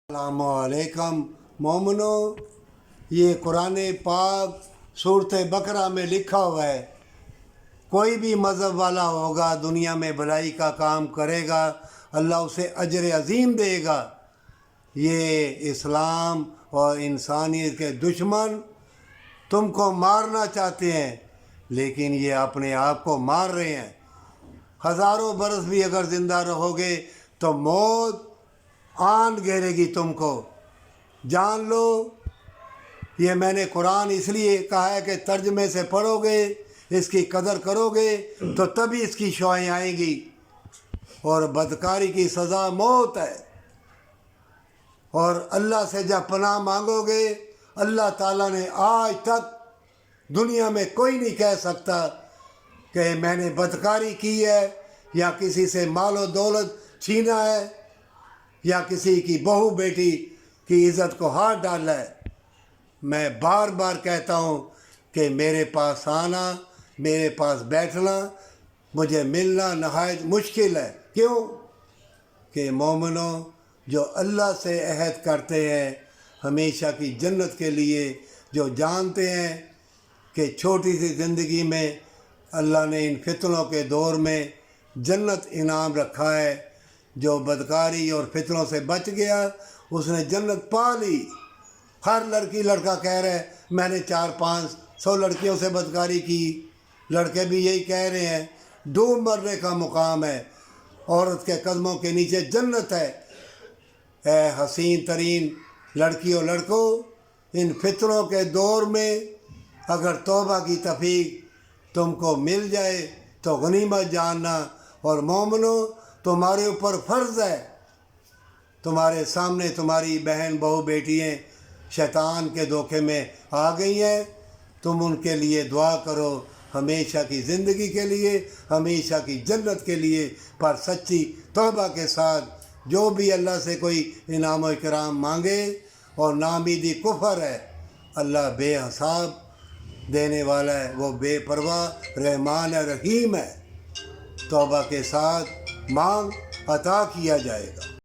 अस्सलामु अलैकुम मोमिनो, ये कुरान पाक सूरत बकरा में लिखा हुआ है, कोई भी मज़हब वाला होगा दुनिया में भलाई का काम करेगा, अल्लाह उसे अजर अज़ीम देगा। ये इस्लाम और इंसानियत के दुश्मन तुमको मारना चाहते हैं, लेकिन ये अपने आप को मार रहे हैं। हज़ारों बरस भी अगर ज़िंदा रहोगे तो मौत आन घेरेगी तुमको। जान लो, ये मैंने कुरान इसलिए कहा है कि तर्जमे से पढ़ोगे, इसकी कदर करोगे तो तभी इसकी शुआएं आएंगी। और बदकारी की सज़ा मौत है। और अल्लाह से जब पनाह मांगोगे, अल्लाह ताला ने आज तक दुनिया में कोई नहीं कह सकता कि मैंने बदकारी की है या किसी से मालो दौलत छीना है या किसी की बहू बेटी की इज़्ज़त को हाथ डाला है। मैं बार बार कहता हूँ कि मेरे पास आना, मेरे पास बैठना, मुझे मिलना नहायत मुश्किल है। क्यों? कि मोमिनो जो अल्लाह से अहद करते हैं हमेशा की जन्नत के लिए, जो जानते हैं कि छोटी सी ज़िंदगी में अल्लाह ने इन फितनों के दौर में जन्नत इनाम रखा है, जो बदकारी और फितनों से बच गया उसने जन्नत पा ली। हर लड़की लड़का कह रहा है मैंने 400-500 लड़कियों से बदकारी की, लड़के भी यही कह रहे हैं। डूब मरने का मुकाम है, औरत के कदमों के नीचे जन्नत है। ए हसीन तरीन लड़कियों लड़कों, इन फितनों के दौर में अगर तौबा की तौफीक तुमको मिल जाए तो गनीमत जानना। और मोमिनो, तुम्हारे ऊपर फ़र्ज़ है, तुम्हारे सामने तुम्हारी बहन बहू बेटियाँ शैतान के धोखे में आ गई हैं, तुम उनके लिए दुआ करो हमेशा की ज़िंदगी के लिए, हमेशा की जन्नत के लिए, पर सच्ची तौबा के साथ। जो भी अल्लाह से कोई इनाम व इकराम मांगे और नामीदी कुफर है, अल्लाह बेहिसाब देने वाला है, वो बेपरवाह रहमान रहीम है। तौबा के साथ मांग अता किया जाएगा।